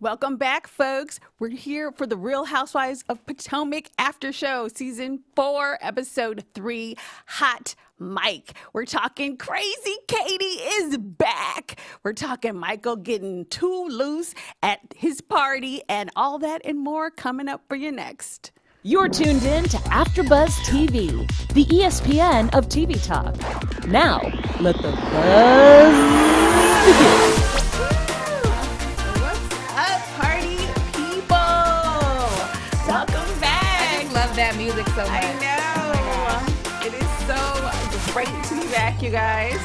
Welcome back, folks. We're here for the Real Housewives of Potomac After Show, Season 4, Episode 3, Hot Mike. We're talking Crazy Katie is back. We're talking Michael getting too loose at his party and all that and more coming up for you next. You're tuned in to AfterBuzz TV, the ESPN of TV talk. Now, let the buzz begin. That music so much. I know. It is so great to be back, you guys.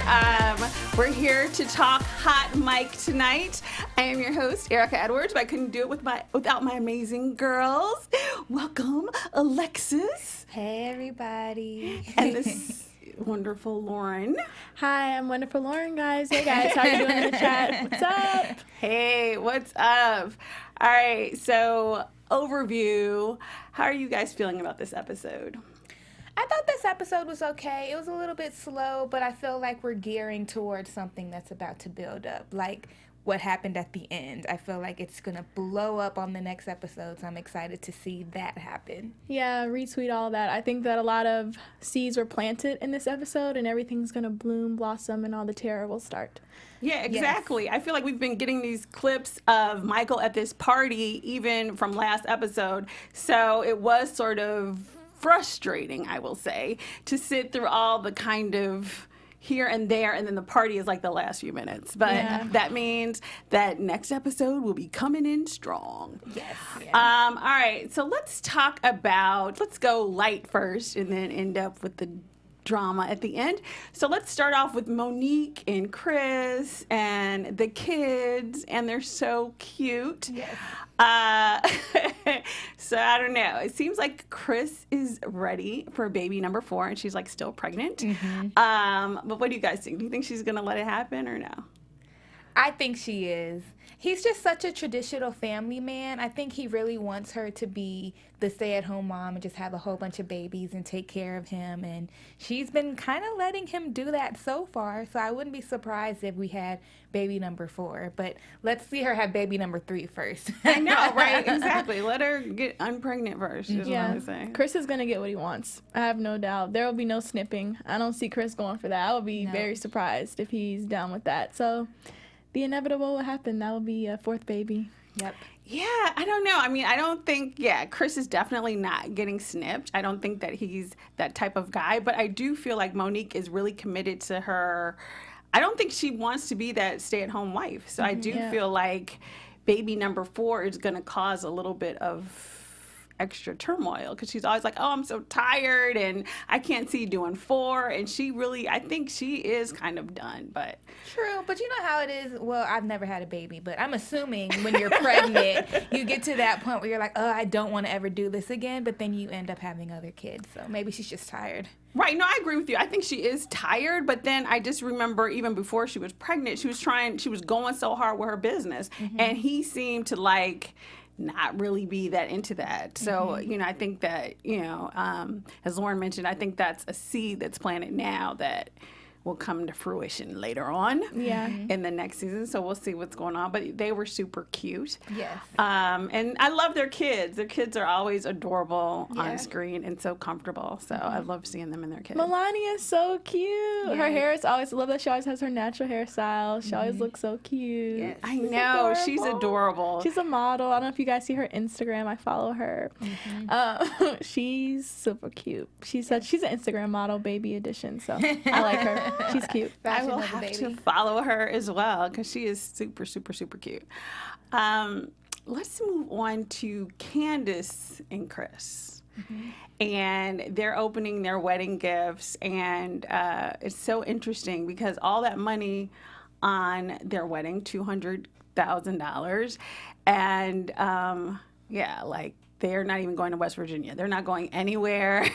We're here to talk Hot Mike tonight. I am your host, Erika Edwards, but I couldn't do it without my amazing girls. Welcome, Alexis. Hey, everybody. And this wonderful Lauren. Hi, I'm wonderful Lauren, guys. Hey, guys. How you doing in the chat? What's up? Hey, what's up? All right, so overview. How are you guys feeling about this episode? I thought this episode was okay. It was a little bit slow, but I feel like we're gearing towards something that's about to build up. Like what happened at the end. I feel like it's going to blow up on the next episode, so I'm excited to see that happen. Yeah, retweet all that. I think that a lot of seeds were planted in this episode, and everything's going to bloom, blossom, and all the terror will start. Yeah, exactly. Yes. I feel like we've been getting these clips of Michael at this party, even from last episode. So it was sort of frustrating, I will say, to sit through all the kind of here and there, and then the party is like the last few minutes. But that means that next episode will be coming in strong. Yes. Yeah. All right, so let's go light first and then end up with the drama at the end. So let's start off with Monique and Chris and the kids, and they're so cute. Yes. So I don't know. It seems like Chris is ready for baby number 4, and she's like still pregnant. Mm-hmm. But what do you guys think? Do you think she's gonna let it happen or no? I think she is. He's just such a traditional family man. I think he really wants her to be the stay-at-home mom and just have a whole bunch of babies and take care of him. And she's been kind of letting him do that so far. So I wouldn't be surprised if we had baby number 4. But let's see her have baby number 3 first. I know, right? Exactly. Let her get unpregnant first, is what I'm saying. Chris is going to get what he wants. I have no doubt. There will be no snipping. I don't see Chris going for that. I would be very surprised if he's down with that. So the inevitable will happen. That will be a 4th baby. Yep. Yeah, I don't know. I mean, I don't think, Chris is definitely not getting snipped. I don't think that he's that type of guy, but I do feel like Monique is really committed to her. I don't think she wants to be that stay-at-home wife. So I do feel like baby number 4 is going to cause a little bit of extra turmoil because she's always like, oh, I'm so tired and I can't see doing 4. And I think she is kind of done, but. True, but you know how it is. Well, I've never had a baby, but I'm assuming when you're pregnant, you get to that point where you're like, oh, I don't want to ever do this again, but then you end up having other kids. So maybe she's just tired. Right. No, I agree with you. I think she is tired, but then I just remember even before she was pregnant, she was going so hard with her business, and he seemed to not really be that into that. So, I think that, as Lauren mentioned, I think that's a seed that's planted now that will come to fruition later on in the next season. So we'll see what's going on. But they were super cute. Yes. And I love their kids. Their kids are always adorable on screen and so comfortable. So I love seeing them and their kids. Melania is so cute. Yes. Her hair is always, I love that she always has her natural hairstyle. She always looks so cute. Yes. I know. She's adorable. She's a model. I don't know if you guys see her Instagram. I follow her. She's super cute. She's an Instagram model, baby edition. So I like her. She's cute. I will have to follow her as well because she is super, super, super cute. Let's move on to Candace and Chris. And they're opening their wedding gifts. And it's so interesting because all that money on their wedding, $200,000. And they're not even going to West Virginia. They're not going anywhere.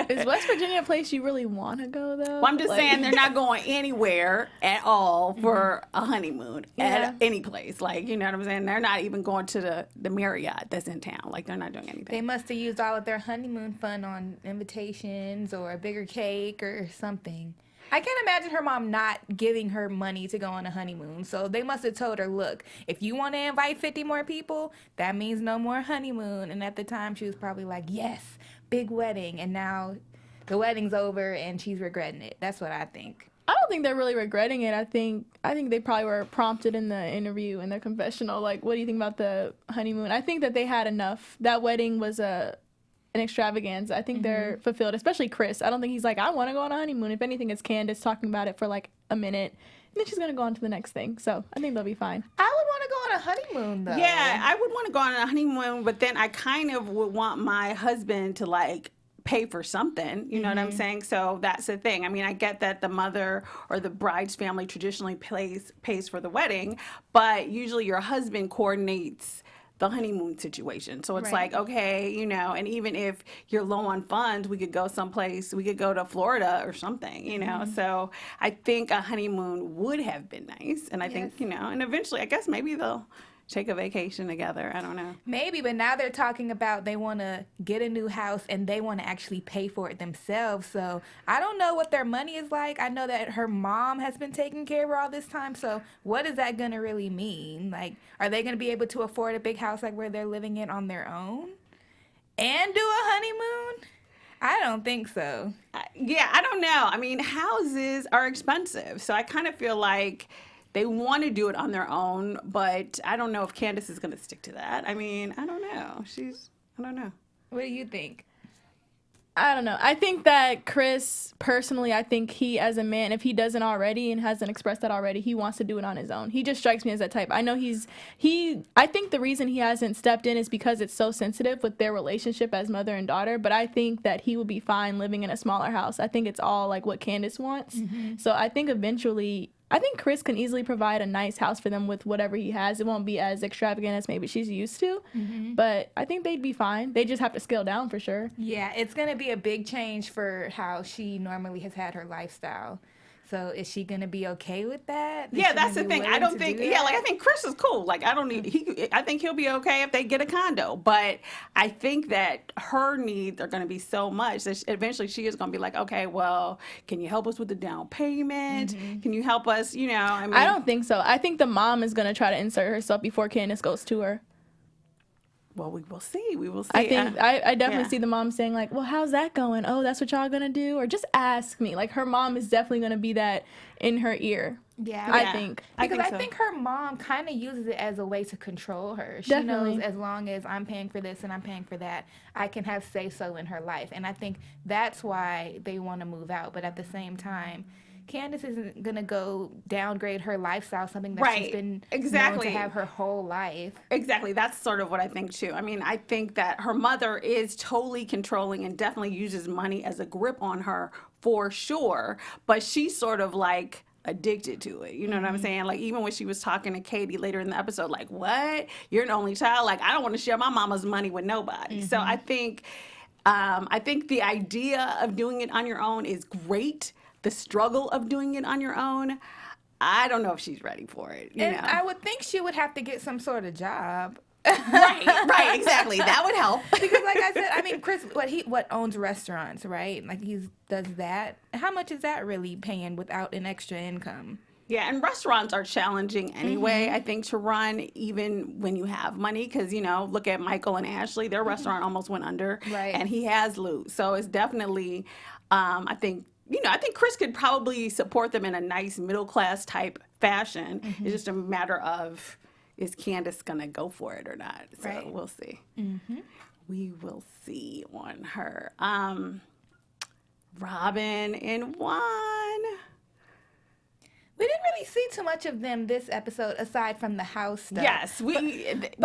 Is West Virginia a place you really want to go, though? Well, I'm just saying they're not going anywhere at all for a honeymoon at any place. You know what I'm saying? They're not even going to the Marriott that's in town. They're not doing anything. They must have used all of their honeymoon fund on invitations or a bigger cake or something. I can't imagine her mom not giving her money to go on a honeymoon. So they must have told her, look, if you want to invite 50 more people, that means no more honeymoon. And at the time, she was probably like, yes, big wedding. And now the wedding's over and she's regretting it. That's what I think. I don't think they're really regretting it. I think they probably were prompted in the interview, in their confessional, like, what do you think about the honeymoon? I think that they had enough. That wedding was an extravaganza. I think they're fulfilled, especially Chris. I don't think he's like, I want to go on a honeymoon. If anything, it's Candace talking about it for like a minute, and then she's going to go on to the next thing. So I think they'll be fine. I would want to go on a honeymoon, though. Yeah, I would want to go on a honeymoon, but then I kind of would want my husband to, like, pay for something, you know what I'm saying? So that's the thing. I mean, I get that the mother or the bride's family traditionally pays for the wedding, but usually your husband coordinates the honeymoon situation. So it's like, okay, you know, and even if you're low on funds, we could go someplace, we could go to Florida or something, you know? So I think a honeymoon would have been nice. And I think, you know, and eventually, I guess maybe they'll take a vacation together. I don't know. Maybe, but now they're talking about they want to get a new house and they want to actually pay for it themselves. So I don't know what their money is like. I know that her mom has been taking care of her all this time. So what is that going to really mean? Like, are they going to be able to afford a big house like where they're living in on their own and do a honeymoon? I don't think so. Yeah, I don't know. I mean, houses are expensive. So I kind of feel like they want to do it on their own, but I don't know if Candace is going to stick to that. I mean, I don't know. I don't know. What do you think? I don't know. I think that Chris, personally, I think he, as a man, if he doesn't already and hasn't expressed that already, he wants to do it on his own. He just strikes me as that type. I know I think the reason he hasn't stepped in is because it's so sensitive with their relationship as mother and daughter, but I think that he would be fine living in a smaller house. I think it's all like what Candace wants. So I think eventually, I think Chris can easily provide a nice house for them with whatever he has. It won't be as extravagant as maybe she's used to, but I think they'd be fine. They just have to scale down for sure. Yeah, it's going to be a big change for how she normally has had her lifestyle. So is she going to be okay with that? Yeah, that's the thing. I don't think, like, I think Chris is cool. Like, I think he'll be okay if they get a condo. But I think that her needs are going to be so much that eventually she is going to be like, okay, well, can you help us with the down payment? Can you help us, you know? I mean, I don't think so. I think the mom is going to try to insert herself before Candace goes to her. Well, we will see. We will see. I think I definitely see the mom saying like, well, how's that going? Oh, that's what y'all gonna do? Or just ask me. Like, her mom is definitely gonna be that in her ear. Yeah. I think. Because I think her mom kind of uses it as a way to control her. She knows as long as I'm paying for this and I'm paying for that, I can have say-so in her life. And I think that's why they want to move out. But at the same time, Candace isn't going to go downgrade her lifestyle, something that she's been known to have her whole life. Exactly. That's sort of what I think, too. I mean, I think that her mother is totally controlling and definitely uses money as a grip on her for sure. But she's sort of like addicted to it. You know what I'm saying? Like, even when she was talking to Katie later in the episode, like, what? You're an only child? Like, I don't want to share my mama's money with nobody. So I think the idea of doing it on your own is great. The struggle of doing it on your own, I don't know if she's ready for it. You know? I would think she would have to get some sort of job. Right, exactly. That would help. Because like I said, I mean, Chris, what owns restaurants, right? Like, he does that. How much is that really paying without an extra income? Yeah, and restaurants are challenging anyway, I think, to run even when you have money. Because, you know, look at Michael and Ashley. Their restaurant almost went under. Right. And he has loot. So it's definitely, I think Chris could probably support them in a nice middle-class type fashion. It's just a matter of, is Candace going to go for it or not? So we'll see. We will see on her. Robyn and Juan. We didn't really see too much of them this episode aside from the house stuff. Yes, yeah, exactly.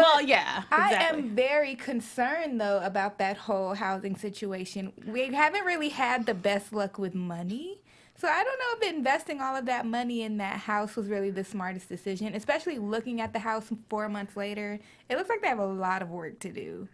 I am very concerned, though, about that whole housing situation. We haven't really had the best luck with money. So I don't know if investing all of that money in that house was really the smartest decision, especially looking at the house 4 months later. It looks like they have a lot of work to do.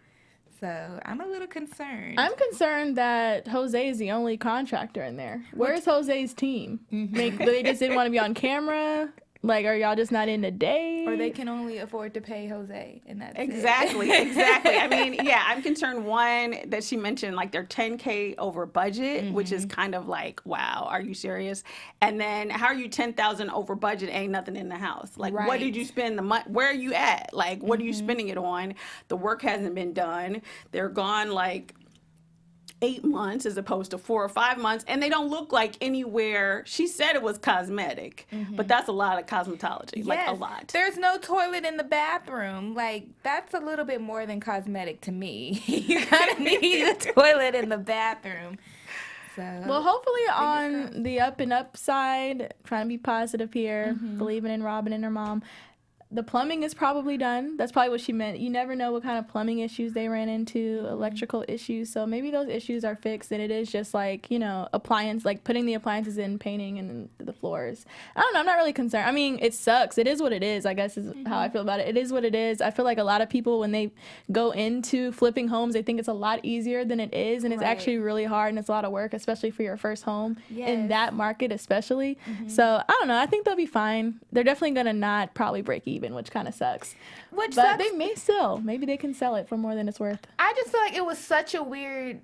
So I'm a little concerned. I'm concerned that Jose is the only contractor in there. Where's Jose's team? They just didn't want to be on camera. Like, are y'all just not in the day? Or they can only afford to pay Jose, and that's Exactly. I mean, yeah, I'm concerned, one, that she mentioned, like, they're $10K over budget, which is kind of like, wow, are you serious? And then how are you $10,000 over budget? Ain't nothing in the house. Like, what Right. did you spend the money? Where are you at? Like, what are you spending it on? The work hasn't been done. They're gone, like, 8 months as opposed to 4 or 5 months, and they don't look like anywhere. She said it was cosmetic, but that's a lot of cosmetology, like a lot. There's no toilet in the bathroom. Like, that's a little bit more than cosmetic to me. You kind of need a toilet in the bathroom. So, Well, hopefully on the up and up side, trying to be positive here, believing in Robyn and her mom. The plumbing is probably done. That's probably what she meant. You never know what kind of plumbing issues they ran into, electrical issues. So maybe those issues are fixed, and it is just like, you know, like putting the appliances in, painting, and the floors. I don't know. I'm not really concerned. I mean, it sucks. It is what it is, I guess is how I feel about it. It is what it is. I feel like a lot of people, when they go into flipping homes, they think it's a lot easier than it is, and it's actually really hard, and it's a lot of work, especially for your first home in that market especially. So I don't know. I think they'll be fine. They're definitely going to not probably break even, which kind of sucks. But they may still. Maybe they can sell it for more than it's worth. I just feel like it was such a weird,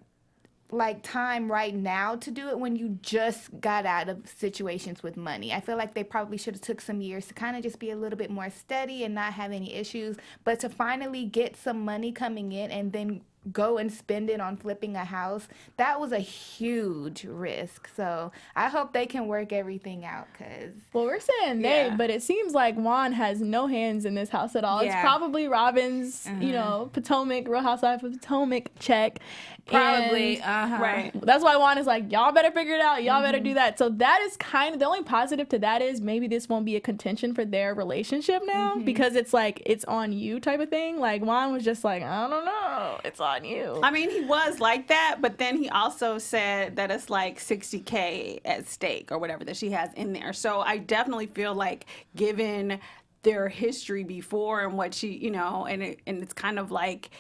like, time right now to do it when you just got out of situations with money. I feel like they probably should have took some years to kind of just be a little bit more steady and not have any issues. But to finally get some money coming in and then go and spend it on flipping a house, that was a huge risk. So I hope they can work everything out, because Well, we're saying they, but it seems like Juan has no hands in this house at all. It's probably Robyn's, you know, Potomac, Real Housewives of Potomac check. probably Right. That's why Juan is like, y'all better figure it out. Y'all better do that. So that is kind of the only positive to that is maybe this won't be a contention for their relationship now, because it's like, it's on you type of thing. Like Juan was just like, I don't know, it's on you. I mean, he was like that, but then he also said that it's like $60K at stake or whatever that she has in there. So I definitely feel like, given their history before and what she, you know, and it's kind of like,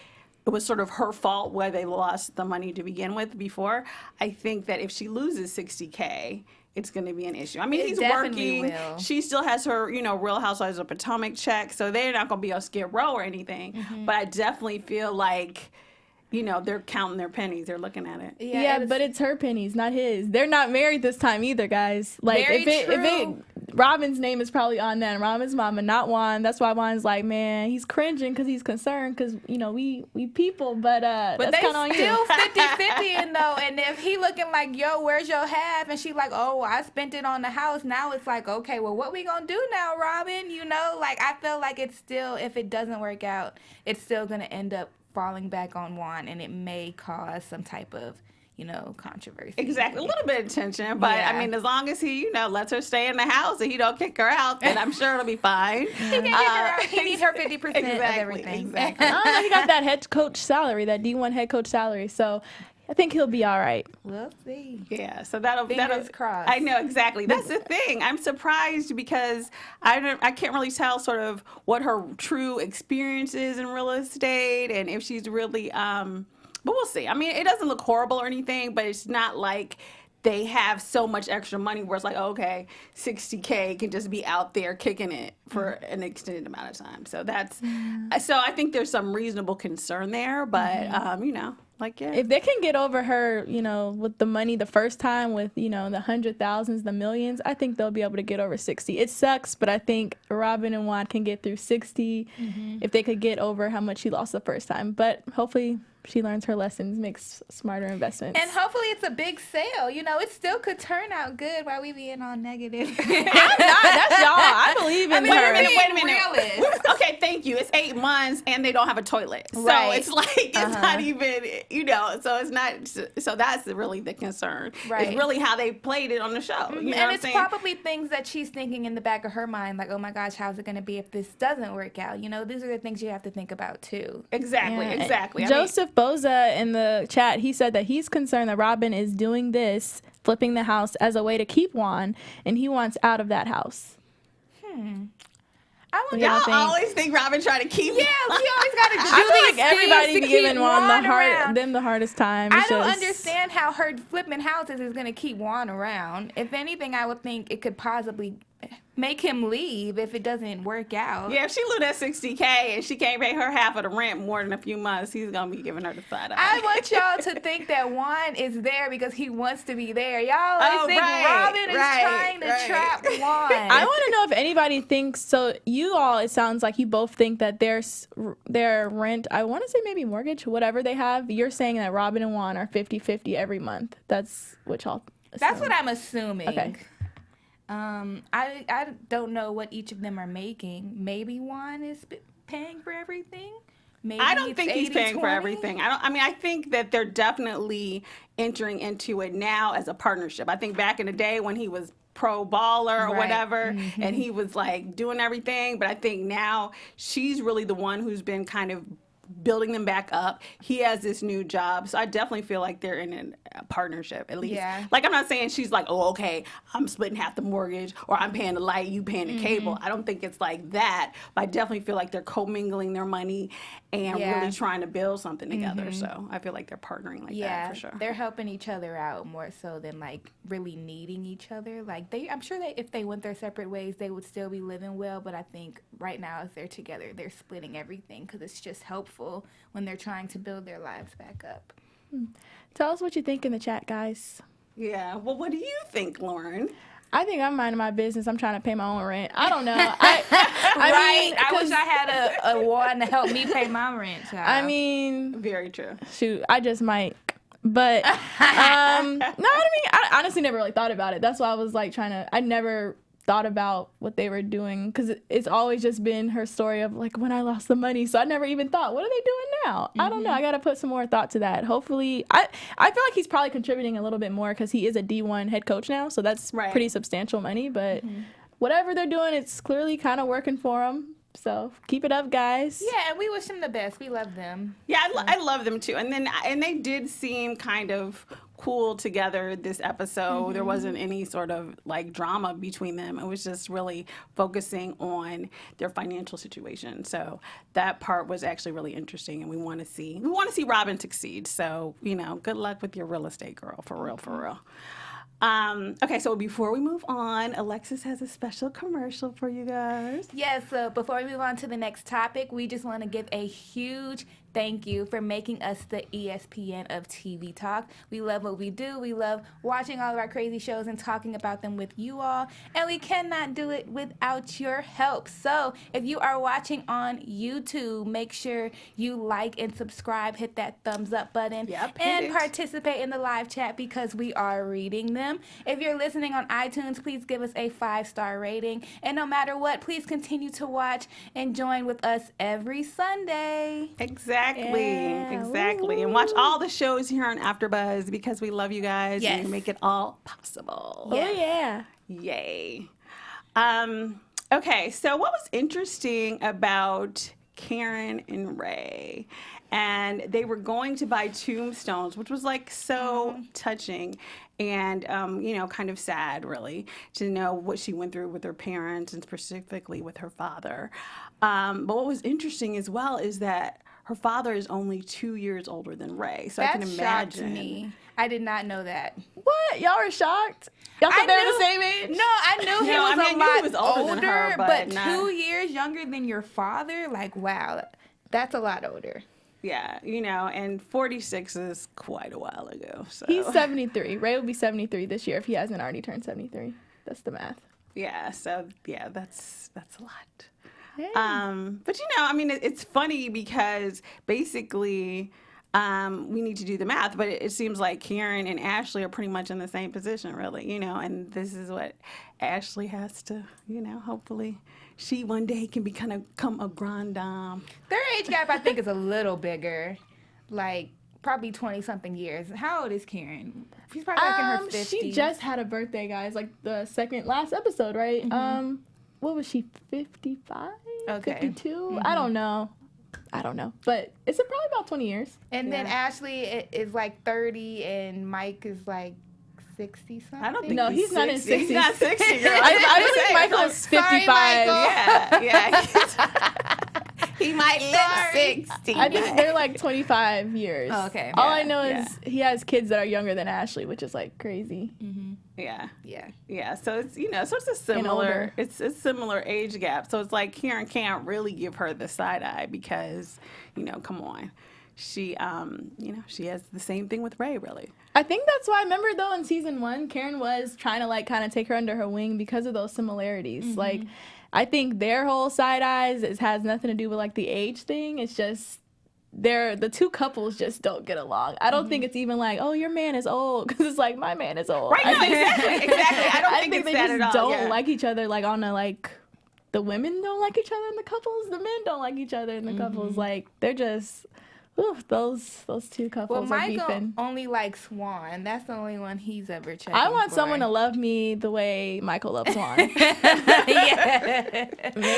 it was sort of her fault where they lost the money to begin with before. I think that if she loses $60K, it's going to be an issue. I mean, he's working. Will. She still has her, you know, Real Housewives of Potomac check, so they're not going to be on Skid Row or anything. But I definitely feel like, you know, they're counting their pennies. They're looking at it. Yeah, but it's her pennies, not his. They're not married this time either, guys. Like, Very true. Robyn's name is probably on that, and Robyn's mama, not Juan. That's why Juan's like, man, he's cringing because he's concerned because, you know, we people, but that's they kind of on you. still 50-50 in though, and if he looking like, yo, where's your half? And she like, oh, I spent it on the house. Now it's like, okay, well, what we gonna do now, Robyn? You know, like, I feel like it's still, if it doesn't work out, it's still gonna end up falling back on Juan, and it may cause some type of, you know, controversy. Exactly. A little bit of tension, but I mean, as long as he, you know, lets her stay in the house and he don't kick her out, then I'm sure it'll be fine. He can kick her out. He needs her 50% of everything. Exactly. I don't know, he got that head coach salary, that D1 head coach salary, so I think he'll be all right. We'll see. Yeah, so that'll Fingers crossed. I know, exactly. That's the thing. I'm surprised because I can't really tell sort of what her true experience is in real estate and if she's really but we'll see. I mean, it doesn't look horrible or anything, but it's not like they have so much extra money where it's like, oh, okay, $60K can just be out there kicking it for an extended amount of time. So that's so I think there's some reasonable concern there, but you know, like, yeah. If they can get over her, you know, with the money the first time, with, you know, the 100,000s, the millions, I think they'll be able to get over 60. It sucks, but I think Robyn and Juan can get through 60 if they could get over how much she lost the first time. But hopefully she learns her lessons, makes smarter investments. And hopefully it's a big sale. You know, it still could turn out good while we being all negative. That's y'all. I believe in her. Wait a minute. Okay, thank you. It's 8 months and they don't have a toilet. So it's like, it's not even, you know, so it's not, so that's really the concern. Right. It's really how they played it on the show. You know what And I'm it's saying? probably things that she's thinking in the back of her mind, like, oh my gosh, how's it going to be if this doesn't work out? You know, these are the things you have to think about too. Exactly. I Joseph Boza in the chat, he said that he's concerned that Robyn is doing this, flipping the house, as a way to keep Juan, and he wants out of that house. I wonder. Y'all always think Robyn trying to keep. Yeah, she always got to do I feel these like everybody things be to keep giving Juan around. them the hardest time. I It's don't just- understand how her flipping houses is going to keep Juan around. If anything, I would think it could possibly make him leave if it doesn't work out. Yeah, if she lose that $60K and she can't pay her half of the rent more than a few months, he's gonna be giving her the side eye. I want y'all to think that Juan is there because he wants to be there. Y'all always think Robyn is trying to trap Juan. I want to know if anybody thinks so. You all, it sounds like you both think that their rent, I want to say maybe mortgage, whatever they have. You're saying that Robyn and Juan are 50-50 every month. That's what y'all assume. That's what I'm assuming. Okay. I don't know what each of them are making. Maybe Juan is paying for everything. Maybe I don't think he's 80-20. paying for everything. I think that they're definitely entering into it now as a partnership. I think back in the day when he was pro baller or whatever, and he was like doing everything, but I think now she's really the one who's been kind of building them back up. He has this new job, so I definitely feel like they're in a partnership, at least. Yeah. Like, I'm not saying she's like, oh, okay, I'm splitting half the mortgage, or I'm paying the light, you paying the cable. I don't think it's like that, but I definitely feel like they're commingling their money and really trying to build something together. So I feel like they're partnering like that for sure. They're helping each other out more so than like really needing each other. Like I'm sure that if they went their separate ways, they would still be living well. But I think right now, as they're together, they're splitting everything because it's just helpful when they're trying to build their lives back up. Tell us what you think in the chat, guys. Yeah. Well, what do you think, Lauren? I think I'm minding my business. I'm trying to pay my own rent. I don't know. I wish I had a one to help me pay my rent, child. I mean, Very true. shoot, I just might. But no, I honestly never really thought about it. That's why I was like I never thought about what they were doing, because it's always just been her story of like when I lost the money. So I never even thought, what are they doing now? I don't know. I got to put some more thought to that. Hopefully, I feel like he's probably contributing a little bit more because he is a D1 head coach now. So that's pretty substantial money. But whatever they're doing, it's clearly kind of working for them. So keep it up, guys. Yeah, and we wish them the best. We love them. Yeah, I love them too. And they did seem kind of cool together this episode. There wasn't any sort of like drama between them. It was just really focusing on their financial situation. So that part was actually really interesting, and we want to see Robyn succeed. So, good luck with your real estate girl, for real. Okay, so before we move on, Alexis has a special commercial for you guys. Yes, so before we move on to the next topic, we just want to give a huge thank you for making us the ESPN of TV Talk. We love what we do. We love watching all of our crazy shows and talking about them with you all. And we cannot do it without your help. So if you are watching on YouTube, make sure you like and subscribe, hit that thumbs up button, and participate in the live chat because we are reading them. If you're listening on iTunes, please give us a 5-star rating. And no matter what, please continue to watch and join with us every Sunday. Exactly. And watch all the shows here on AfterBuzz because we love you guys and we make it all possible. Oh, yeah. Yay. Okay, so what was interesting about Karen and Ray? And they were going to buy tombstones, which was like so touching and, kind of sad, really, to know what she went through with her parents and specifically with her father. But what was interesting as well is that her father is only 2 years older than Ray. So I can imagine. Shocked me. I did not know that. What? Y'all were shocked? Y'all thought they were the same age? No, I knew he was a lot older than her, but 2 years younger than your father? Like, wow, that's a lot older. Yeah, and 46 is quite a while ago. So. He's 73. Ray will be 73 this year if he hasn't already turned 73. That's the math. Yeah, so that's a lot. Hey. But it's funny because basically we need to do the math, but it seems like Karen and Ashley are pretty much in the same position, really, and this is what Ashley has to, hopefully she one day can become a grand dame. Their age gap, I think, is a little bigger, like probably 20-something years. How old is Karen? She's probably like in her 50s. She just had a birthday, guys, like the last episode, right? What was she, 55? Okay. 52? I don't know. But it's probably about 20 years. And then Ashley is like 30 and Mike is like 60-something. I don't think he's not in 60s. He's not 60, girl. I believe Michael's 55. Sorry, Yeah. He might live 60. I think they're like 25 years. Oh, okay. All I know is he has kids that are younger than Ashley, which is like crazy. Yeah. So it's so it's a And older. similar it's a similar age gap. So it's like Karen can't really give her the side eye because come on, she she has the same thing with Ray really. I think that's why, I remember though in season 1, Karen was trying to like kind of take her under her wing because of those similarities. Like, I think their whole side eyes has nothing to do with like the age thing. It's just the two couples just don't get along. I don't think it's even like, oh, your man is old, because it's like, my man is old. Right? No, exactly. I don't think it's they that just at all. don't like each other. Like on a like, the women don't like each other in the couples. The men don't like each other in the couples. Like they're just. Oof, those two couples are Michael beefing. only likes Swan. That's the only one he's ever checked. I want someone to love me the way Michael loves Swan. Make it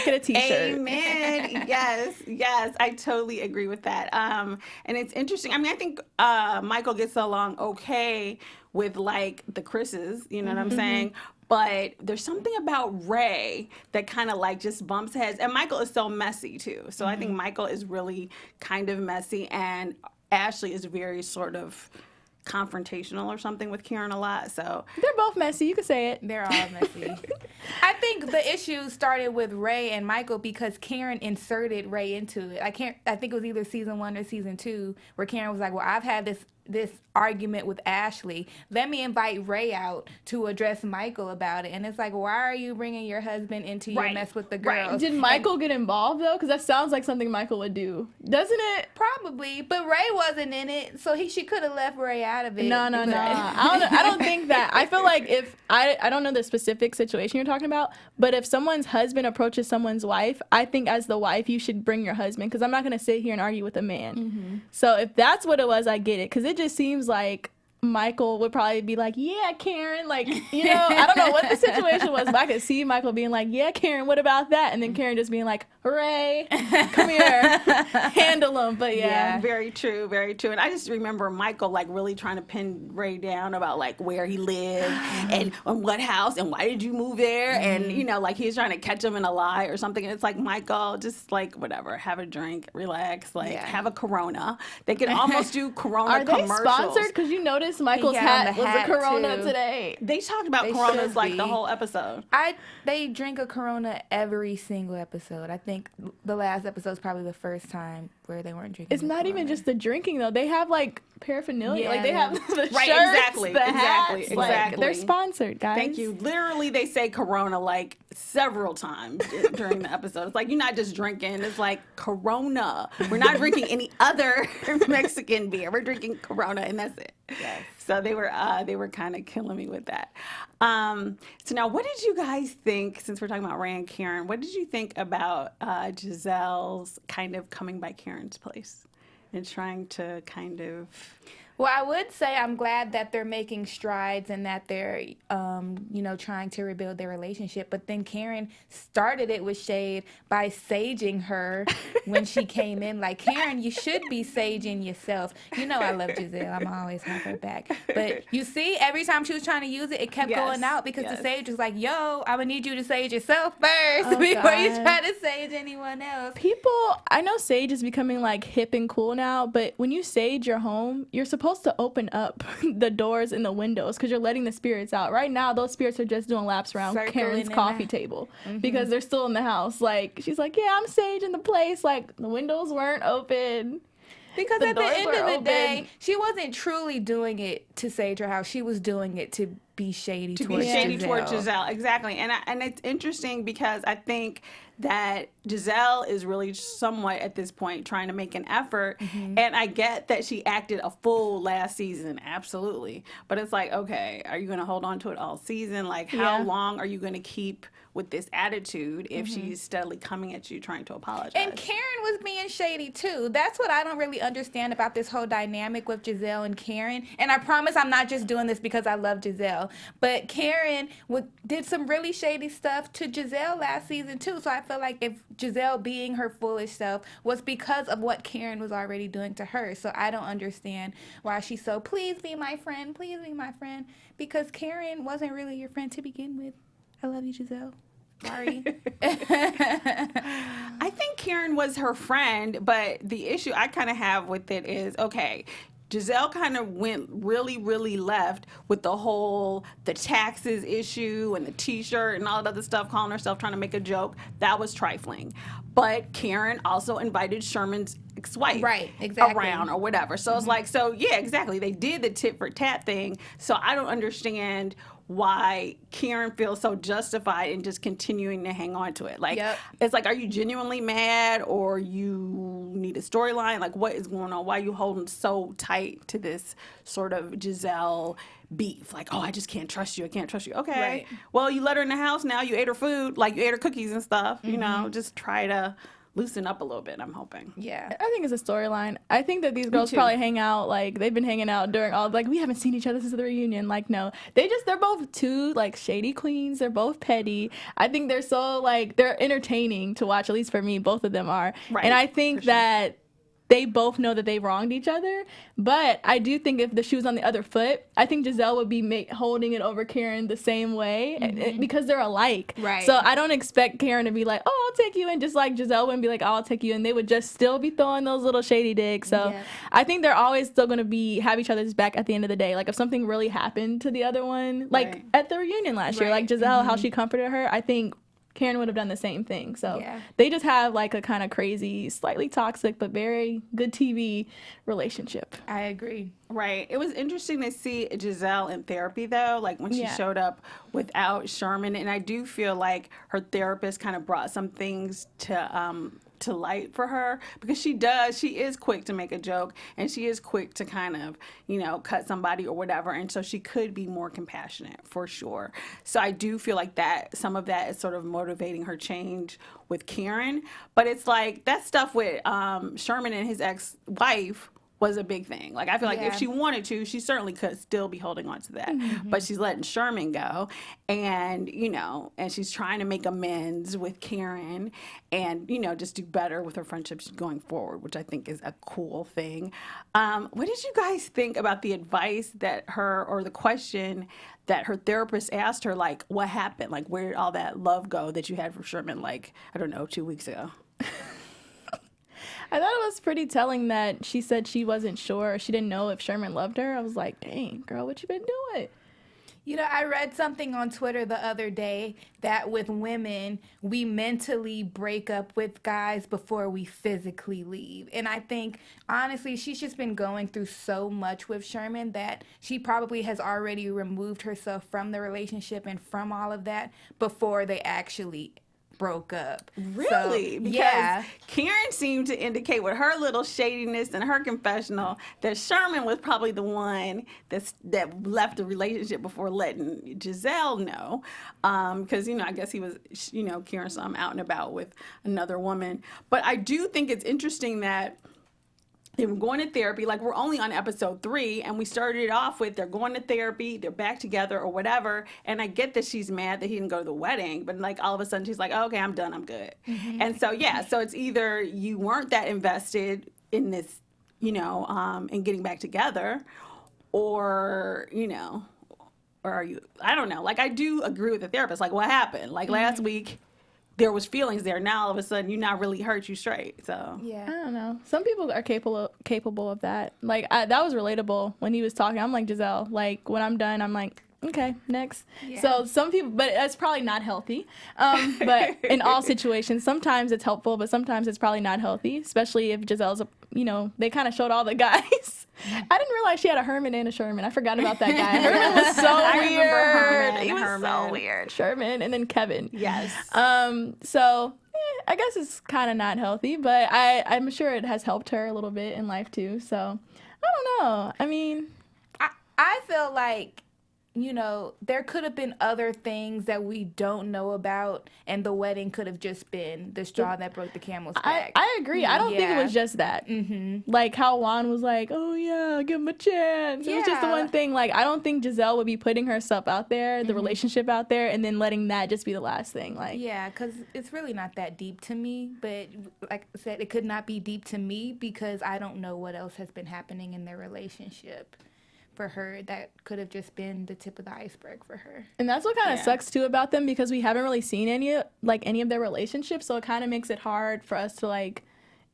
a t-shirt. Amen. Yes, I totally agree with that. And it's interesting. I mean, I think Michael gets along okay with like the Chris's, you know what I'm saying? But there's something about Ray that kind of like just bumps heads. And Michael is so messy too. So I think Michael is really kind of messy. And Ashley is very sort of confrontational or something with Karen a lot. So They're both messy. You could say it. They're all messy. I think the issue started with Ray and Michael because Karen inserted Ray into it. I think it was either season 1 or season 2 where Karen was like, well, I've had this argument with Ashley. Let me invite Ray out to address Michael about it. And it's like, why are you bringing your husband into your mess with the girls? Right. Did Michael get involved though? Because that sounds like something Michael would do, doesn't it? Probably, but Ray wasn't in it, so she could have left Ray out of it. No. I don't think that. I feel like if I don't know the specific situation you're talking about, but if someone's husband approaches someone's wife, I think as the wife you should bring your husband, because I'm not gonna sit here and argue with a man. So if that's what it was, I get it, because it just seems like Michael would probably be like, yeah, Karen, like, I don't know what the situation was, but I could see Michael being like, yeah, Karen, what about that? And then Karen just being like, hooray, come here, handle him. But yeah. Very true. And I just remember Michael like really trying to pin Ray down about like where he lived and what house and why did you move there? And, like he was trying to catch him in a lie or something. And it's like, Michael, just like whatever, have a drink, relax, like have a Corona. They can almost do Corona commercials. Are they sponsored? Because you noticed Michael's hat was a Corona too. Today. They talked about Coronas like the whole episode. They drink a Corona every single episode. I think the last episode is probably the first time where they weren't drinking. It's not Corona. even just the drinking though. They have like paraphernalia. Like they have the right, shirts, the hats. Exactly. Like, they're sponsored, guys. Thank you. Literally, they say Corona like several times during the episode. It's like you're not just drinking. It's like Corona. We're not drinking any other Mexican beer. We're drinking Corona, and that's it. Yes. So they were kind of killing me with that. So now, what did you guys think? Since we're talking about Ray and Karen, what did you think about Giselle's kind of coming by Karen's place and trying to kind of? Well, I would say I'm glad that they're making strides and that they're, trying to rebuild their relationship. But then Karen started it with shade by saging her when she came in. Like, Karen, you should be saging yourself. I love Giselle. I'm always have her back. But you see, every time she was trying to use it, it kept going out because the sage was like, yo, I'm going to need you to sage yourself first before you try to sage anyone else. I know sage is becoming like hip and cool now, but when you sage your home, you're supposed to open up the doors and the windows because you're letting the spirits out. Right now, those spirits are just doing laps around Circling Karen's coffee table because they're still in the house. Like, she's like, yeah, I'm saging the place. Like, the windows weren't open. Because at the end of the day, she wasn't truly doing it to sage her house. She was doing it to be shady towards Giselle. Exactly. And it's interesting because I think that Giselle is really somewhat at this point trying to make an effort. And I get that she acted a fool last season. Absolutely. But it's like, okay, are you going to hold on to it all season? Like, how long are you going to keep with this attitude if she's steadily coming at you trying to apologize? And Karen was being shady too. That's what I don't really understand about this whole dynamic with Giselle and Karen. And I promise I'm not just doing this because I love Giselle. But Karen did some really shady stuff to Giselle last season too. So I feel like if Giselle being her foolish self was because of what Karen was already doing to her. So I don't understand why she's so, please be my friend, please be my friend. Because Karen wasn't really your friend to begin with. I love you, Giselle. Sorry. I think Karen was her friend, but the issue I kind of have with it is, okay, Giselle kind of went really, really left with the taxes issue and the T-shirt and all that other stuff, calling herself trying to make a joke. That was trifling. But Karen also invited Sherman's ex-wife around or whatever. So it's like, yeah, exactly. They did the tit for tat thing. So I don't understand why Karen feels so justified in just continuing to hang on to it. Like, it's like, are you genuinely mad or you need a storyline? Like, what is going on? Why are you holding so tight to this sort of Giselle beef? Like, oh, I just can't trust you. I can't trust you. Okay. Right. Well, you let her in the house now. You ate her food. Like, you ate her cookies and stuff. You know, just try to loosen up a little bit, I'm hoping. Yeah. I think it's a storyline. I think that these girls probably hang out, like, they've been hanging out during all, like, we haven't seen each other since the reunion. Like, no. They're both two, like, shady queens. They're both petty. I think they're so, like, they're entertaining to watch, at least for me. Both of them are. Right. And I think that they both know that they wronged each other. But I do think if the shoe was on the other foot, I think Giselle would be holding it over Karen the same way because they're alike. Right. So I don't expect Karen to be like, oh, I'll take you in, just like Giselle wouldn't be like, oh, I'll take you in. They would just still be throwing those little shady digs. So I think they're always still going to have each other's back at the end of the day. Like if something really happened to the other one, like at the reunion last year, like Giselle, how she comforted her, I think Karen would have done the same thing. So they just have like a kind of crazy, slightly toxic, but very good TV relationship. I agree. Right. It was interesting to see Giselle in therapy, though, like when she showed up without Sherman. And I do feel like her therapist kind of brought some things to light for her, because she is quick to make a joke, and she is quick to kind of, cut somebody or whatever. And so she could be more compassionate for sure. So I do feel like that some of that is sort of motivating her change with Karen. But it's like that stuff with Sherman and his ex-wife was a big thing. Like, I feel like if she wanted to, she certainly could still be holding on to that. But she's letting Sherman go. And, and she's trying to make amends with Karen and, just do better with her friendships going forward, which I think is a cool thing. What did you guys think about the advice that the question that her therapist asked her, like, what happened? Like, where did all that love go that you had for Sherman, like, I don't know, 2 weeks ago? I thought it was pretty telling that she said she wasn't sure. She didn't know if Sherman loved her. I was like, dang, girl, what you been doing? I read something on Twitter the other day that with women, we mentally break up with guys before we physically leave. And I think, honestly, she's just been going through so much with Sherman that she probably has already removed herself from the relationship and from all of that before they actually broke up. Really? So, because Karen seemed to indicate with her little shadiness and her confessional that Sherman was probably the one that left the relationship before letting Giselle know. Because, I guess he was, Karen saw him out and about with another woman. But I do think it's interesting that they were going to therapy. Like, we're only on episode 3, and we started it off with they're going to therapy, they're back together or whatever. And I get that she's mad that he didn't go to the wedding, but like all of a sudden she's like, oh, okay, I'm done, I'm good. And so so it's either you weren't that invested in this, in getting back together, or or are you? I don't know. Like, I do agree with the therapist. Like, what happened? Like last week, there was feelings there. Now all of a sudden you're not really hurt, you straight. So I don't know. Some people are capable of that. Like that was relatable when he was talking. I'm like, Giselle, like when I'm done, I'm like, okay, next. So some people, but that's probably not healthy. But in all situations, sometimes it's helpful, but sometimes it's probably not healthy, especially if Giselle's they kind of showed all the guys. I didn't realize she had a Herman and a Sherman. I forgot about that guy. Herman was so weird. He was so weird. Sherman and then Kevin. Yes. So I guess it's kind of not healthy, but I'm sure it has helped her a little bit in life too. So I don't know. I mean, I feel like there could have been other things that we don't know about, and the wedding could have just been the straw that broke the camel's back. I agree. I don't think it was just that. Like how Juan was like, oh yeah, give him a chance. It was just the one thing. Like, I don't think Giselle would be putting herself out there, the relationship out there, and then letting that just be the last thing. Like, because it's really not that deep to me. But like I said, it could not be deep to me because I don't know what else has been happening in their relationship. For her, that could have just been the tip of the iceberg for her. And that's what kind of sucks too about them, because we haven't really seen any of their relationships, so it kind of makes it hard for us to like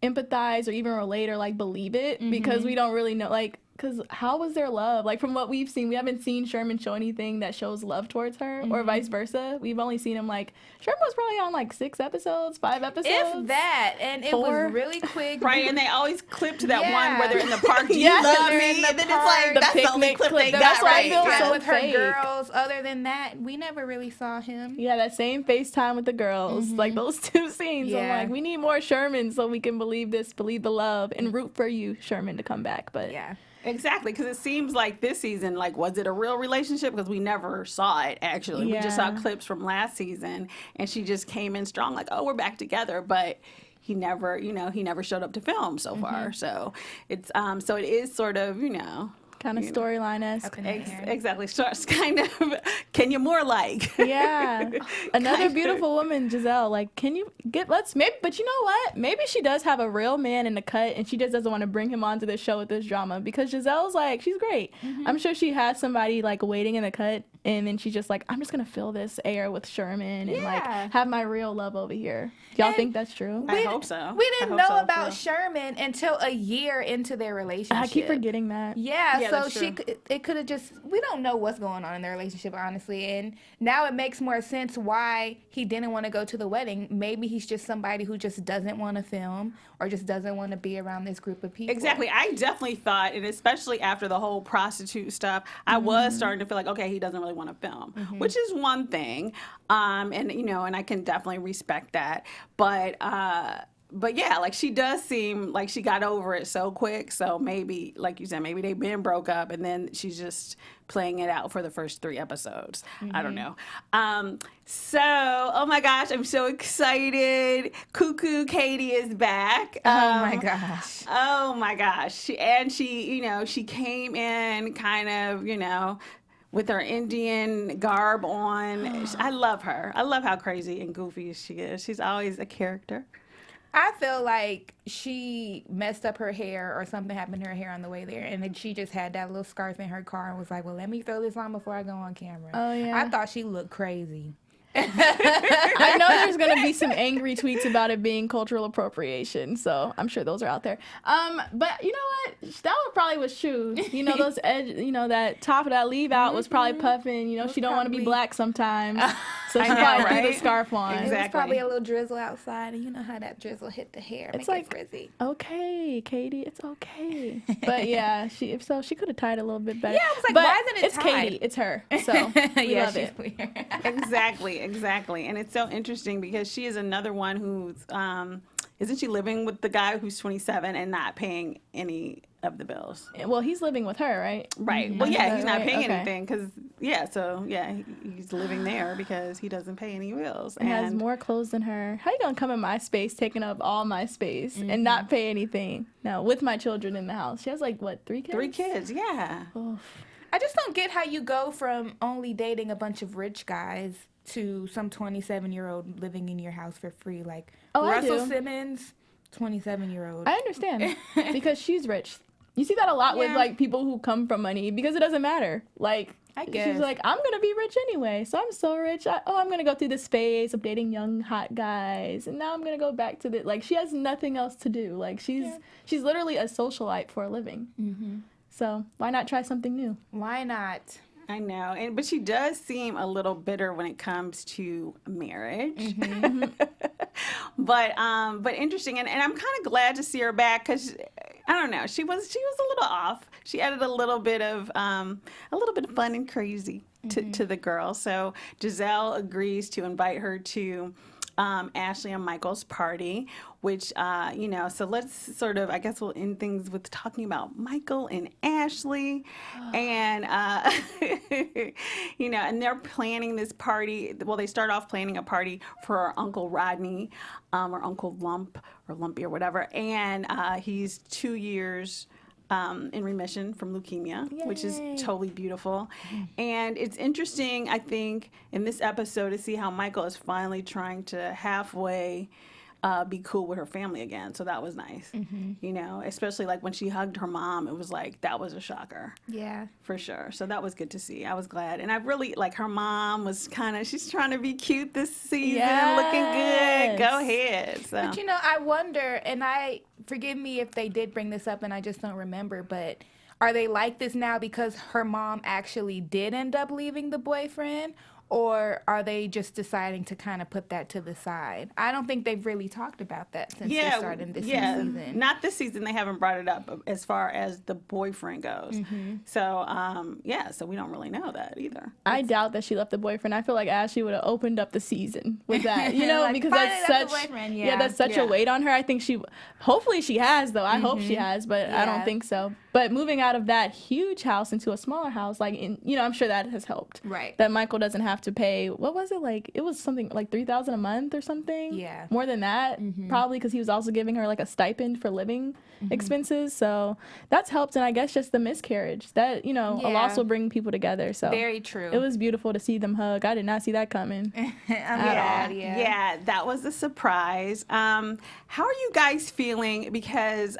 empathize or even relate or like believe it, because we don't really know. Like, because how was their love? Like, from what we've seen, we haven't seen Sherman show anything that shows love towards her, or vice versa. We've only seen him, like, Sherman was probably on, like, 6 episodes, 5 episodes. If that, and it 4. was really quick. Right, and they always clip to that Yeah. one where they're in the park. Do you Yeah, love they're me? in the And then it's park. like, The that's the only picnic clip they clip. got, That's why I right? feel so with her fake. girls. Other than that, we never really saw him. Yeah, that same FaceTime with the girls, like those 2 scenes. I'm Yeah. like, we need more Sherman so we can believe the love, and root for you, Sherman, to come back. But Yeah. Exactly, because it seems like this season, like, was it a real relationship? Because we never saw it, actually. We just saw Yeah. clips from last season, and she just came in strong, like, oh, we're back together. But he never, he never showed up to film so far. So it's, so it is sort of, kind of storyline-esque. Up in the air. exactly. So it's kind of, can you more like? Yeah. Another Kind of. beautiful woman, Giselle. Like, can you but you know what? Maybe she does have a real man in the cut, and she just doesn't want to bring him onto the show with this drama, because Giselle's like, she's great. I'm sure she has somebody like waiting in the cut, and then she's just like, I'm just gonna fill this air with Sherman and Yeah. like have my real love over here. Y'all And think that's true? I hope so. We I didn't hope know so, for about real. Sherman until a year into their relationship. I keep forgetting that. Yeah, Yeah, so that's true. it could have just, we don't know what's going on in their relationship, honestly. And now it makes more sense why he didn't want to go to the wedding. Maybe he's just somebody who just doesn't want to film or just doesn't want to be around this group of people. Exactly. I definitely thought, and especially after the whole prostitute stuff, I was starting to feel like, okay, he doesn't really want to film, which is one thing. And I can definitely respect that. But yeah, like, she does seem like she got over it so quick. So maybe, like you said, maybe they've been broke up, and then she's just playing it out for the first 3 episodes. I don't know. So, oh my gosh, I'm so excited. Cuckoo Katie is back. Oh my gosh. Oh my gosh. She came in kind of, with her Indian garb on. I love her. I love how crazy and goofy she is. She's always a character. I feel like she messed up her hair or something happened to her hair on the way there. And then she just had that little scarf in her car and was like, well, let me throw this on before I go on camera. Oh, yeah. I thought she looked crazy. I know there's gonna be some angry tweets about it being cultural appropriation, so I'm sure those are out there. But you know what? That one probably was true. Those that top of that leave out was probably puffing. She don't want to be probably- black sometimes, so I she know, probably threw the right? scarf on. It was Exactly. probably a little drizzle outside, and you know how that drizzle hit the hair, It's make like- it frizzy. Okay, Katie, it's okay. But yeah, she could have tied it a little bit better. Yeah, I was like, but why isn't it it's tied? Katie, it's her. So we Yeah, love she's it. weird. Exactly. And it's so interesting because she is another one who's, isn't she living with the guy who's 27 and not paying any of the bills? Well, he's living with her, right? Right. Well, yeah, he's not Right, paying okay. anything because, he's living there because he doesn't pay any bills. And has more clothes than her. How you gonna come in my space, taking up all my space, and not pay anything? No, with my children in the house. She has 3 kids? 3 kids, yeah. Oof. I just don't get how you go from only dating a bunch of rich guys to some 27-year-old living in your house for free. Like Oh, I Russell do. Simmons, 27-year-old. I understand because she's rich. You see that a lot with Yeah. people who come from money because it doesn't matter. I She's guess. like, I'm gonna be rich anyway, so I'm so rich. I'm gonna go through this phase of dating young hot guys, and now I'm gonna go back to the she has nothing else to do. Like she's literally a socialite for a living. Mm-hmm. So why not try something new? Why not? I know, but she does seem a little bitter when it comes to marriage. But interesting, and I'm kind of glad to see her back because I don't know, she was a little off. She added a little bit of fun and crazy to the girl. So Giselle agrees to invite her to Ashley and Michael's party, which, so let's sort of, I guess we'll end things with talking about Michael and Ashley. And, and they're planning this party. Well, they start off planning a party for our Uncle Rodney, or Uncle Lump, or Lumpy, or whatever. And he's 2 years in remission from leukemia, which is totally beautiful. And it's interesting, I think, in this episode to see how Michael is finally trying to halfway be cool with her family again. So that was nice, especially when she hugged her mom, it was that was a shocker. Yeah. For sure. So that was good to see. I was glad. And I really, her mom was she's trying to be cute this season, looking good. Go ahead. So. But I wonder, and forgive me if they did bring this up and I just don't remember, but are they like this now because her mom actually did end up leaving the boyfriend? Or are they just deciding to kind of put that to the side? I don't think they've really talked about that since they started this season. Not this season. They haven't brought it up as far as the boyfriend goes. So, so we don't really know that either. I doubt that she left the boyfriend. I feel like Ashley would have opened up the season with that, you know, because that's such that's such a weight on her. I think hopefully she has, though. I hope she has, but I don't think so. But moving out of that huge house into a smaller house, like, I'm sure that has helped. Right. That Michael doesn't have to pay, what was it, like, it was something like $3,000 a month or something. Yeah. More than that, probably, because he was also giving her like a stipend for living expenses. So that's helped. And I guess just the miscarriage that, a loss will bring people together. So very true. It was beautiful to see them hug. I did not see that coming. Yeah, that was a surprise. How are you guys feeling? Because,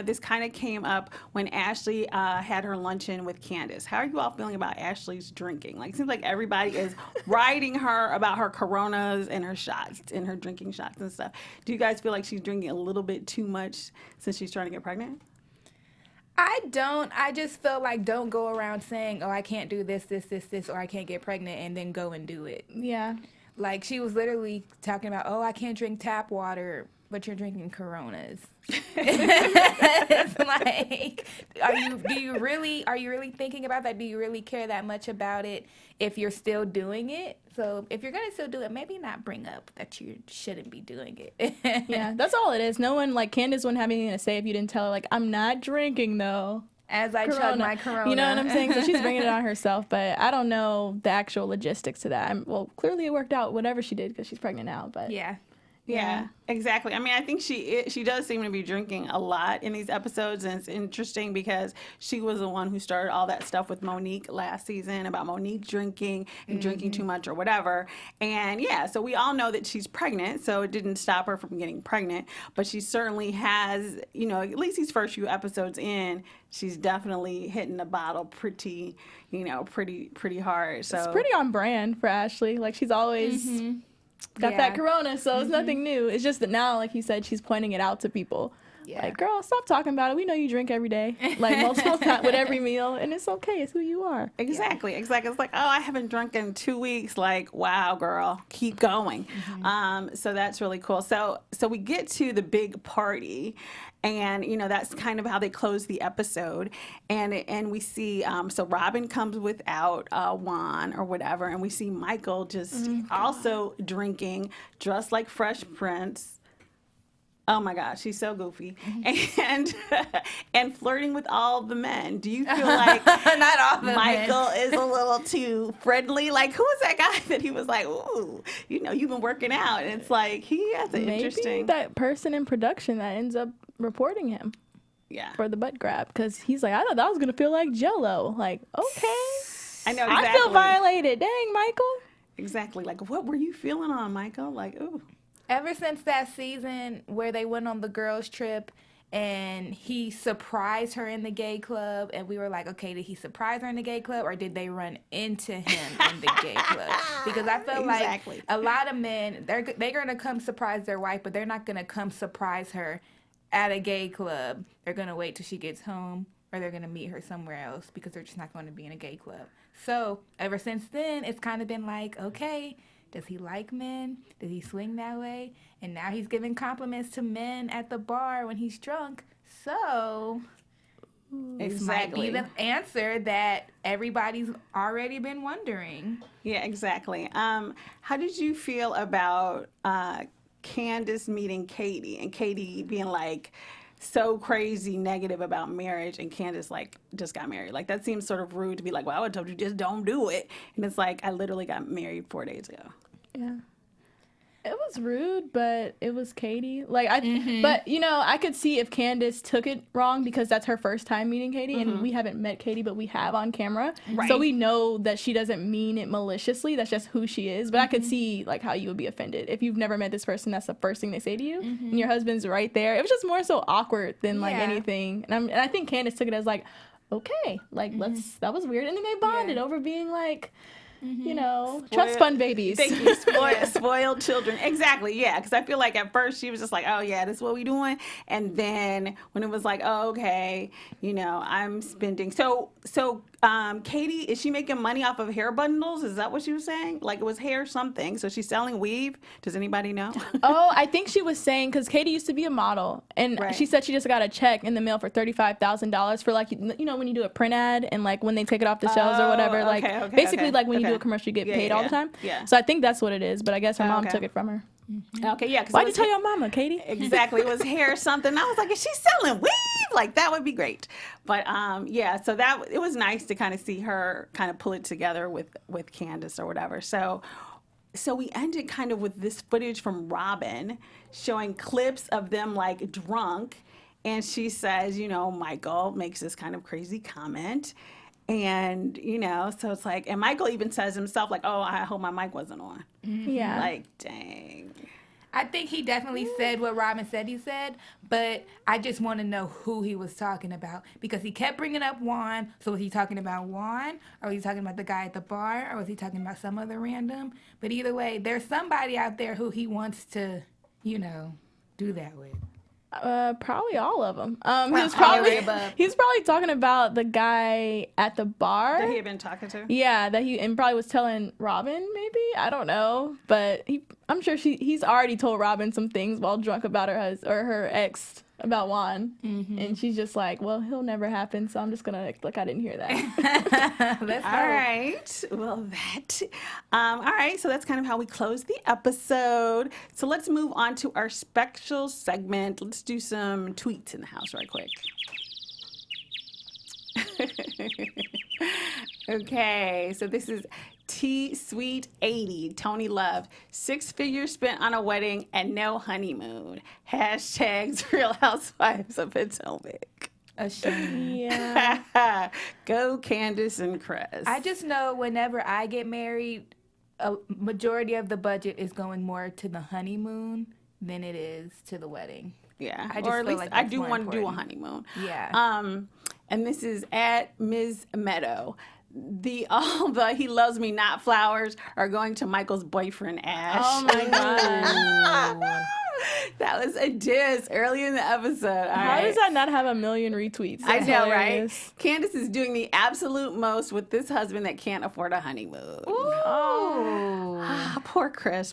this kind of came up when Ashley had her luncheon with Candace. How are you all feeling about Ashley's drinking? Like, it seems like everybody is writing her about her Coronas and her shots and her drinking shots and stuff. Do you guys feel like she's drinking a little bit too much since she's trying to get pregnant? I don't. I just feel like don't go around saying, oh, I can't do this, or I can't get pregnant, and then go and do it. Yeah. Like, she was literally talking about, oh, I can't drink tap water, but you're drinking Coronas. It's like, are you really thinking about that? Do you really care that much about it if you're still doing it? So if you're going to still do it, maybe not bring up that you shouldn't be doing it. Yeah, that's all it is. No one, like, Candace wouldn't have anything to say if you didn't tell her, like, I'm not drinking, though. As I chug my Corona. You know what I'm saying? So she's bringing it on herself, but I don't know the actual logistics to that. Clearly it worked out, whatever she did, because she's pregnant now, but... Yeah, exactly. I mean, I think she does seem to be drinking a lot in these episodes, and it's interesting because she was the one who started all that stuff with Monique last season about Monique drinking and drinking too much or whatever. And so we all know that she's pregnant, so it didn't stop her from getting pregnant, but she certainly has, at least these first few episodes in, she's definitely hitting the bottle pretty hard. So it's pretty on brand for Ashley. Like, she's always... got that Corona, so it's nothing new. It's just that now, like you said, she's pointing it out to people. Yeah. Like, girl, stop talking about it. We know you drink every day, like multiple times with every meal, and it's okay. It's who you are. Exactly. It's like, oh, I haven't drunk in 2 weeks. Like, wow, girl, keep going. So that's really cool. So we get to the big party, and that's kind of how they close the episode, and we see so Robyn comes without Juan or whatever, and we see Michael just also drinking, dressed like Fresh Prince. Oh my gosh, she's so goofy, and flirting with all the men. Do you feel like not all the Michael is a little too friendly? Like, who was that guy that he was like, ooh, you've been working out, and it's like he has an interesting that person in production that ends up reporting him. Yeah. For the butt grab, because he's like, I thought that was gonna feel like Jello. Like, okay, I know exactly. I feel violated. Dang, Michael. Exactly. Like, what were you feeling on, Michael? Like, ooh. Ever since that season where they went on the girls' trip and he surprised her in the gay club, and we were like, okay, did he surprise her in the gay club or did they run into him in the gay club? Because I feel like a lot of men, they're going to come surprise their wife, but they're not going to come surprise her at a gay club. They're going to wait till she gets home, or they're going to meet her somewhere else because they're just not going to be in a gay club. So ever since then, it's kind of been like, okay, does he like men? Does he swing that way? And now he's giving compliments to men at the bar when he's drunk. So this might be the answer that everybody's already been wondering. Yeah, exactly. How did you feel about Candace meeting Katie and Katie being like so crazy negative about marriage, and Candace like just got married? Like, that seems sort of rude to be like, well, I would told you just don't do it. And it's like, I literally got married 4 days ago. Yeah. It was rude, but it was Katie. Like, but I could see if Candace took it wrong, because that's her first time meeting Katie, and we haven't met Katie, but we have on camera, so we know that she doesn't mean it maliciously. That's just who she is. But I could see like how you would be offended if you've never met this person. That's the first thing they say to you, and your husband's right there. It was just more so awkward than like anything. And I think Candace took it as like, okay, like that was weird, and then they bonded over being like, you know, trust fund babies. Thank you. Spoiled children. Exactly. Yeah. Because I feel like at first she was just like, oh, yeah, this is what we doing. And then when it was like, oh, okay, you know, I'm spending. So Katie, is she making money off of hair bundles? Is that what she was saying? Like it was hair something. So she's selling weave. Does anybody know? Oh, I think she was saying, because Katie used to be a model, and Right. she said she just got a check in the mail for $35,000 for, like, you know, when you do a print ad and like when they take it off the shelves or whatever, like basically like when you do a commercial, you get paid all the time. Yeah. So I think that's what it is, but I guess her mom took it from her. Okay, yeah. Why'd you tell your mama, Katie? Exactly. It was hair something. I was like, is she selling weave? Like, that would be great. But, yeah, so it was nice to kind of see her kind of pull it together with Candace or whatever. So we ended kind of with this footage from Robyn showing clips of them, like, drunk. And she says, you know, Michael makes this kind of crazy comment. And, you know, so it's like, and Michael even says himself, like, oh, I hope my mic wasn't on. Yeah. Like, dang. I think he definitely said what Robyn said he said, but I just want to know who he was talking about, because he kept bringing up Juan. So was he talking about Juan, or was he talking about the guy at the bar, or was he talking about some other random? But either way, there's somebody out there who he wants to, you know, do that with. Probably all of them. He was probably talking about the guy at the bar That he had been talking to? Yeah, and probably was telling Robyn, maybe, I don't know, but I'm sure he's already told Robyn some things while drunk about her ex about Juan, and she's just like, well, he'll never happen, so I'm just gonna act like I didn't hear that. Let's All right. Well, all right. So that's kind of how we close the episode. So let's move on to our special segment. Let's do some tweets in the house right quick. Okay. So this is T-Sweet80, Tony Love. 6 figures spent on a wedding and no honeymoon. Hashtags Real Housewives of Potomac. A shame. Yeah. Go Candace and Chris. I just know whenever I get married, a majority of the budget is going more to the honeymoon than it is to the wedding. Yeah, I just or at feel least like I that's do more want to do a important. honeymoon. Yeah. And this is at Ms. Meadow. All the he loves me not flowers are going to Michael's boyfriend Ash. Oh my god. That was a diss early in the episode. How does that not have a million retweets? I That's know, hilarious. right? Candace is doing the absolute most with this husband that can't afford a honeymoon. Oh. Poor Chris.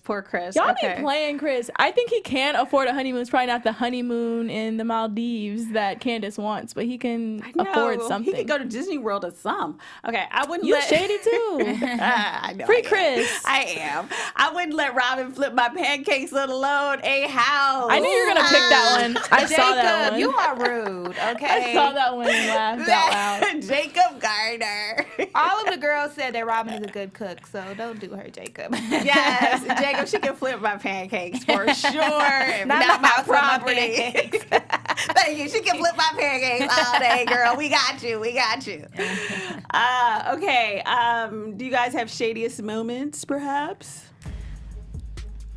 Y'all be playing Chris. I think he can afford a honeymoon. It's probably not the honeymoon in the Maldives that Candace wants, but he can afford something. He could go to Disney World or some. Okay, I wouldn't You let... shady too. I know. Free I am. Chris. I am. I wouldn't let Robyn flip my pancakes, let alone a house. I knew you were gonna pick that one. I saw that one. You are rude, okay? I saw that one and laughed out loud. Jacob Garner. All of the girls said that Robyn is a good cook, so don't do her, Jacob. Yes, Jacob, she can flip my pancakes for sure. Not my house, but my property. pancakes. Thank you. She can flip my pancakes all day, girl. We got you. Okay. Do you guys have shadiest moments, perhaps?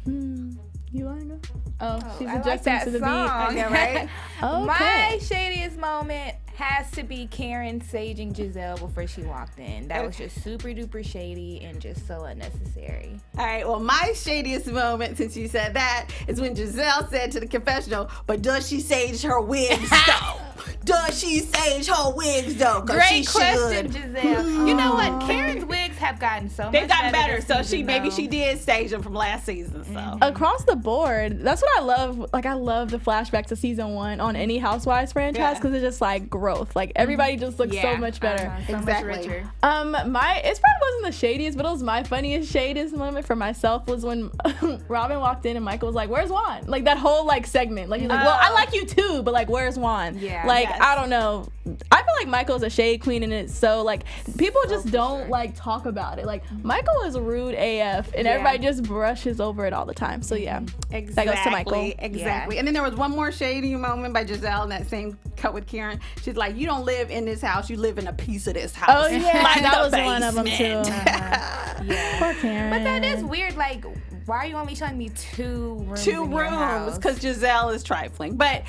You wanna go? Oh, she's I like adjusting that to the song. beat. Okay, right? My shadiest moment has to be Karen saging Giselle before she walked in. That was just super duper shady and just so unnecessary. All right, well, my shadiest moment, since you said that, is when Giselle said to the confessional, but does she sage her wigs, though? Does she sage her wigs, though? 'Cause she Great question, should. Giselle. You know what? Karen's wigs have gotten so much They've gotten better, this so season, maybe though. she did stage them from last season, so. Across the board, that's what I love. Like, I love the flashback to season 1 on any Housewives franchise because it's just like growth. Like, everybody just looks so much better. So Exactly. much richer. It probably wasn't the shadiest, but it was my funniest shadiest moment for myself was when Robyn walked in and Michael was like, "Where's Juan?" Like that whole like segment. Like he's like, "Well, I like you too, but like, where's Juan?" Yeah. Like Yes. I don't know. I feel like Michael's a shade queen, and it's so like people just don't like talk about it. Like Michael is rude AF, and everybody just brushes over it all the time. So yeah, Exactly. that goes to Michael. Exactly. Yeah. And then there was one more shady moment by Giselle in that same cut with Karen. She's like, "You don't live in this house. You live in a piece of this house." Oh yeah, Like that the was one of them too. basement. Yeah. Poor Karen. But that is weird. Like, why are you only showing me 2 rooms? 2 in your house? because Giselle is trifling. But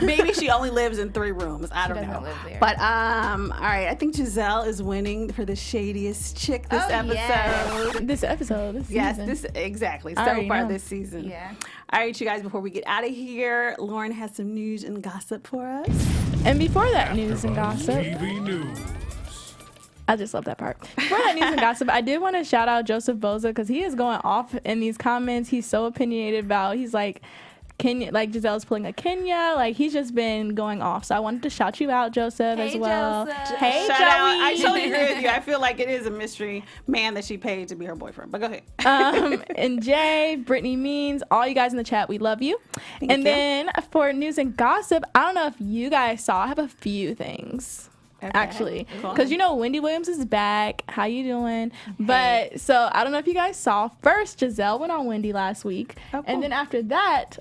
maybe she only lives in 3 rooms. I don't know. doesn't live there. But all right, I think Giselle is winning for the shadiest chick this episode. yes. This episode. This Yes, season. exactly. I So already far know. this season. Yeah. All right, you guys, before we get out of here, Lauren has some news and gossip for us. And before that news and gossip, TV News. I just love that part. Before that news and gossip, I did want to shout out Joseph Boza because he is going off in these comments. He's so opinionated about. He's like, Kenya, like Giselle's pulling a Kenya. Like he's just been going off. So I wanted to shout you out, Joseph, Hey, as well. Joseph. Hey, Shout Joey. out. I totally agree with you. I feel like it is a mystery man that she paid to be her boyfriend. But go ahead. And Jay, Brittany Means, all you guys in the chat, we love you. Thank you. Then for news and gossip, I don't know if you guys saw, I have a few things. Okay. Actually, Cool. because you know Wendy Williams is back. How you doing? But so I don't know if you guys saw. First, Giselle went on Wendy last week, Oh, cool. and then after that,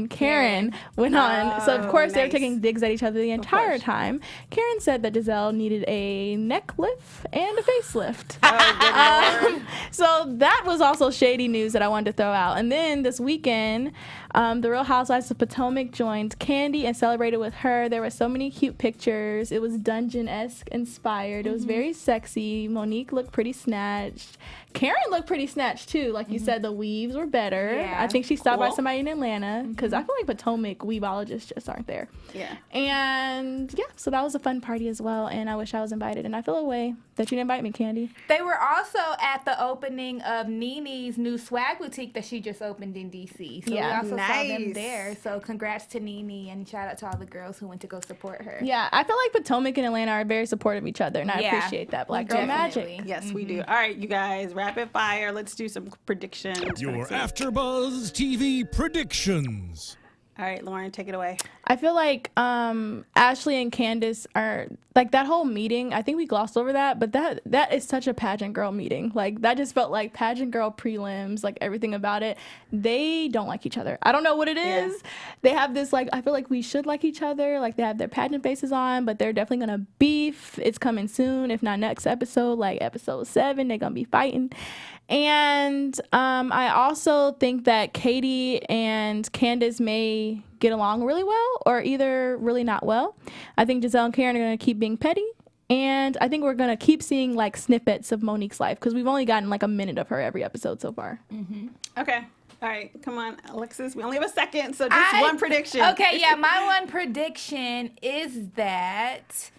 Karen went on. So of course they were nice. taking digs at each other the entire course. time. Karen said that Giselle needed a neck lift and a facelift. Oh, good Lord. So that was also shady news that I wanted to throw out. And then this weekend, the Real Housewives of Potomac joined Candy and celebrated with her. There were so many cute pictures. It was dungeon-esque inspired. It was very sexy. Monique looked pretty snatched. Karen looked pretty snatched too. Like you said, the weaves were better. Yeah. I think she stopped by Cool. somebody in Atlanta because I feel like Potomac weebologists just aren't there. Yeah. And yeah, so that was a fun party as well. And I wish I was invited. And I feel a way that you didn't invite me, Candy. They were also at the opening of Nene's new swag boutique that she just opened in DC. So Yeah. we also saw them Nice. there. So congrats to Nene and shout out to all the girls who went to go support her. Yeah, I feel like Potomac and Atlanta are very supportive of each other, and I Yeah. appreciate that. Black girl magic. Definitely. Yes, we do. All right, you guys, rapid fire. Let's do some predictions. for Your next week. AfterBuzz TV predictions. All right, Lauren, take it away. I feel like Ashley and Candace are like that whole meeting. I think we glossed over that, but that is such a pageant girl meeting. Like that just felt like pageant girl prelims, like everything about it. They don't like each other. I don't know what it is. Yeah. They have this like I feel like we should like each other. Like they have their pageant faces on, but they're definitely gonna beef. It's coming soon, if not next episode, like episode 7. They're gonna be fighting. And I also think that Katie and Candace may get along really well or either really not well. I think Giselle and Karen are going to keep being petty. And I think we're going to keep seeing like snippets of Monique's life because we've only gotten like a minute of her every episode so far. Okay. All right, come on, Alexis. We only have a second, so just one prediction. Okay, yeah, my one prediction is that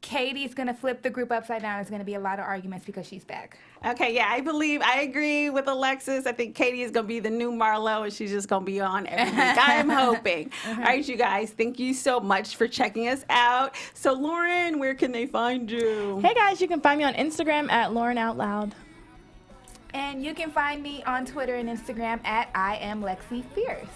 Katie's going to flip the group upside down. There's going to be a lot of arguments because she's back. Okay, yeah, I agree with Alexis. I think Katie is going to be the new Marlo, and she's just going to be on every week. I'm hoping. All right, you guys, thank you so much for checking us out. So, Lauren, where can they find you? Hey guys, you can find me on Instagram at Lauren Out Loud. And you can find me on Twitter and Instagram at I am Lexi Fierce.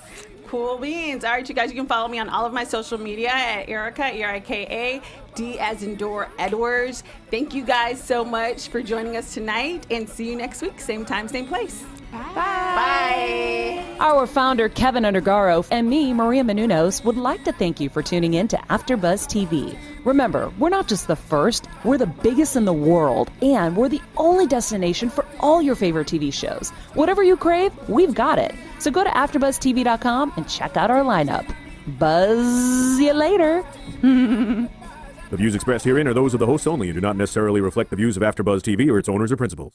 Cool beans. All right, you guys, you can follow me on all of my social media at Erika, Erika, D as in Door, Edwards. Thank you guys so much for joining us tonight, and see you next week, same time, same place. Bye. Our founder, Kevin Undergaro, and me, Maria Menounos, would like to thank you for tuning in to AfterBuzz TV. Remember, we're not just the first, we're the biggest in the world, and we're the only destination for all your favorite TV shows. Whatever you crave, we've got it. So go to AfterBuzzTV.com and check out our lineup. Buzz you later. The views expressed herein are those of the hosts only and do not necessarily reflect the views of AfterBuzz TV or its owners or principals.